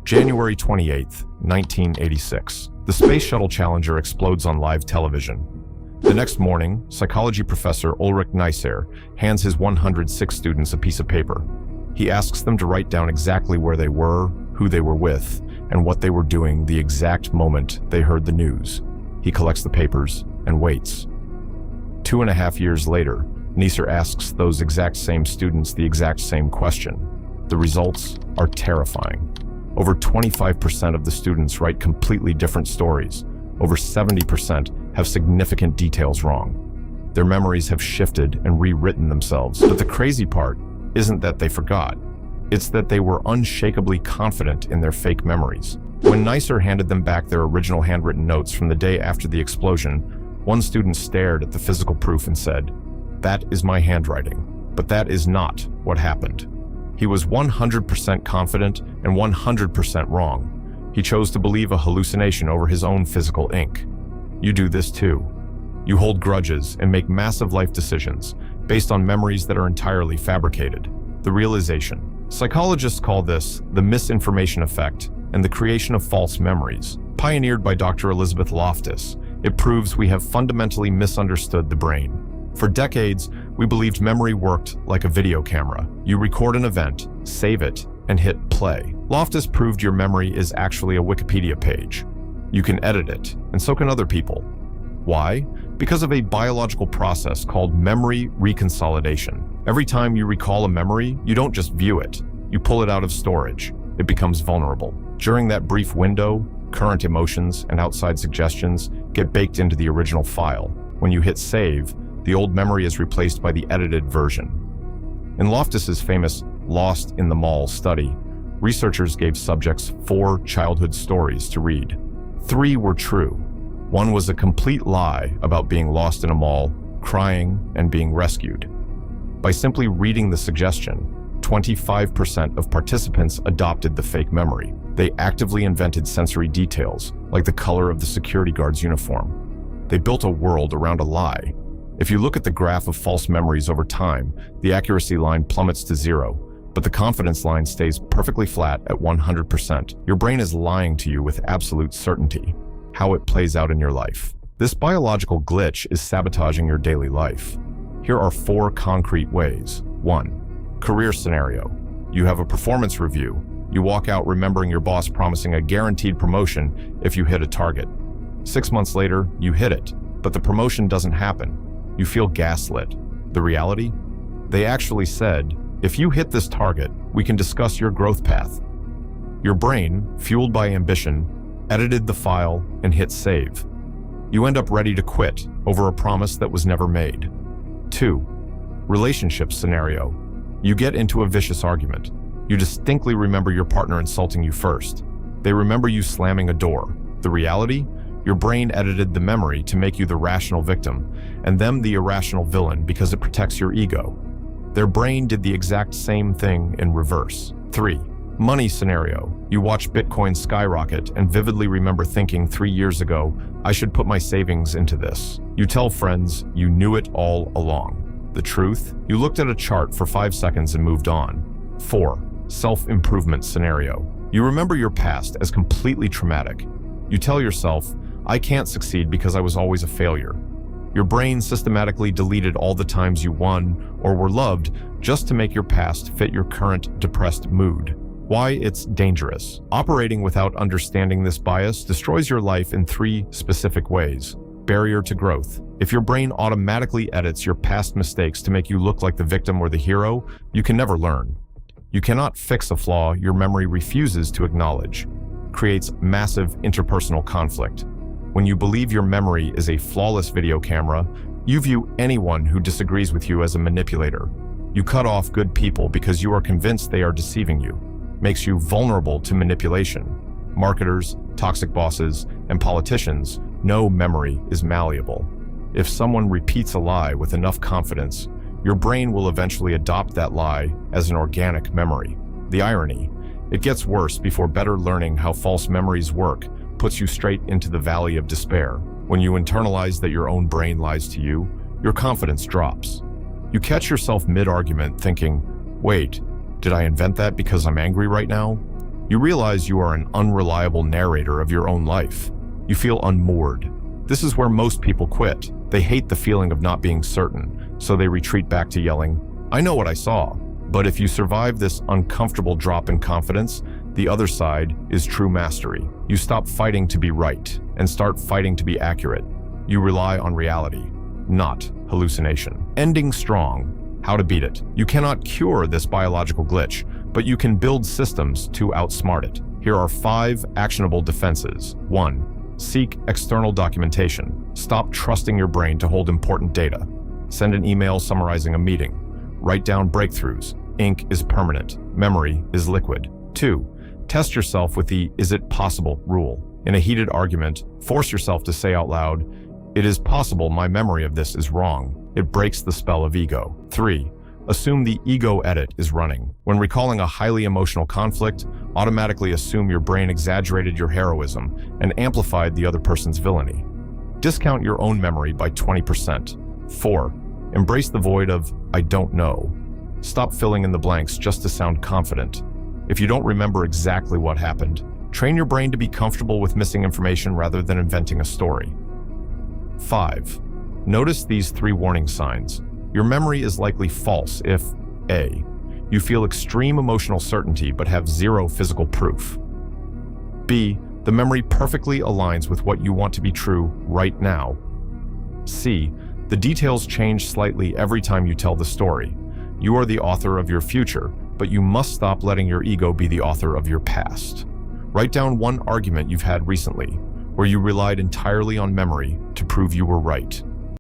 January 28th, 1986. The Space Shuttle Challenger explodes on live television. The next morning, psychology professor Ulric Neisser hands his 106 students a piece of paper. He asks them to write down exactly where they were, who they were with, and what they were doing the exact moment they heard the news. He collects the papers and waits. 2.5 years later, Neisser asks those exact same students the exact same question. The results are terrifying. Over 25% of the students write completely different stories. Over 70% have significant details wrong. Their memories have shifted and rewritten themselves. But the crazy part isn't that they forgot. It's that they were unshakably confident in their fake memories. When Neisser handed them back their original handwritten notes from the day after the explosion, one student stared at the physical proof and said, "That is my handwriting, but that is not what happened." He was 100% confident and 100% wrong. He chose to believe a hallucination over his own physical ink. You do this too. You hold grudges and make massive life decisions based on memories that are entirely fabricated. The realization. Psychologists call this the Misinformation Effect and the creation of false memories. Pioneered by Dr. Elizabeth Loftus, it proves we have fundamentally misunderstood the brain. For decades, we believed memory worked like a video camera. You record an event, save it, and hit play. Loftus proved your memory is actually a Wikipedia page. You can edit it, and so can other people. Why? Because of a biological process called memory reconsolidation. Every time you recall a memory, you don't just view it. You pull it out of storage. It becomes vulnerable. During that brief window, current emotions and outside suggestions get baked into the original file. When you hit save, the old memory is replaced by the edited version. In Loftus's famous Lost in the Mall study, researchers gave subjects 4 childhood stories to read. 3 were true. One was a complete lie about being lost in a mall, crying, and being rescued. By simply reading the suggestion, 25% of participants adopted the fake memory. They actively invented sensory details, like the color of the security guard's uniform. They built a world around a lie. If you look at the graph of false memories over time, the accuracy line plummets to 0, but the confidence line stays perfectly flat at 100%. Your brain is lying to you with absolute certainty. How it plays out in your life. This biological glitch is sabotaging your daily life. Here are 4 concrete ways. 1. Career scenario. You have a performance review. You walk out remembering your boss promising a guaranteed promotion if you hit a target. 6 months later, you hit it, but the promotion doesn't happen. You feel gaslit. The reality? They actually said, if you hit this target, we can discuss your growth path. Your brain, fueled by ambition, edited the file and hit save. You end up ready to quit over a promise that was never made. 2. Relationship scenario. You get into a vicious argument. You distinctly remember your partner insulting you first. They remember you slamming a door. The reality? Your brain edited the memory to make you the rational victim, and them the irrational villain because it protects your ego. Their brain did the exact same thing in reverse. 3. Money scenario. You watch Bitcoin skyrocket and vividly remember thinking 3 years ago, I should put my savings into this. You tell friends you knew it all along. The truth? You looked at a chart for 5 seconds and moved on. 4. Self-improvement scenario. You remember your past as completely traumatic. You tell yourself, I can't succeed because I was always a failure. Your brain systematically deleted all the times you won or were loved just to make your past fit your current depressed mood. Why it's dangerous. Operating without understanding this bias destroys your life in 3 specific ways. Barrier to growth. If your brain automatically edits your past mistakes to make you look like the victim or the hero, you can never learn. You cannot fix a flaw your memory refuses to acknowledge. Creates massive interpersonal conflict. When you believe your memory is a flawless video camera, you view anyone who disagrees with you as a manipulator. You cut off good people because you are convinced they are deceiving you. Makes you vulnerable to manipulation. Marketers, toxic bosses, and politicians know memory is malleable. If someone repeats a lie with enough confidence, your brain will eventually adopt that lie as an organic memory. The irony, it gets worse before better learning how false memories work puts you straight into the valley of despair. When you internalize that your own brain lies to you, your confidence drops. You catch yourself mid-argument thinking, wait, did I invent that because I'm angry right now? You realize you are an unreliable narrator of your own life. You feel unmoored. This is where most people quit. They hate the feeling of not being certain, so they retreat back to yelling, "I know what I saw." But if you survive this uncomfortable drop in confidence, the other side is true mastery. You stop fighting to be right and start fighting to be accurate. You rely on reality, not hallucination. Ending strong. How to beat it. You cannot cure this biological glitch, but you can build systems to outsmart it. Here are 5 actionable defenses. 1. Seek external documentation. Stop trusting your brain to hold important data. Send an email summarizing a meeting. Write down breakthroughs. Ink is permanent. Memory is liquid. 2. Test yourself with the "is it possible" rule. In a heated argument, force yourself to say out loud, "It is possible my memory of this is wrong." It breaks the spell of ego. 3. Assume the ego edit is running. When recalling a highly emotional conflict, automatically assume your brain exaggerated your heroism and amplified the other person's villainy. Discount your own memory by 20%. 4. Embrace the void of "I don't know." Stop filling in the blanks just to sound confident. If you don't remember exactly what happened, train your brain to be comfortable with missing information rather than inventing a story. 5. Notice these 3 warning signs. Your memory is likely false if A. You feel extreme emotional certainty but have 0 physical proof. B. The memory perfectly aligns with what you want to be true right now. C. The details change slightly every time you tell the story. You are the author of your future, but you must stop letting your ego be the author of your past. Write down one argument you've had recently, where you relied entirely on memory to prove you were right.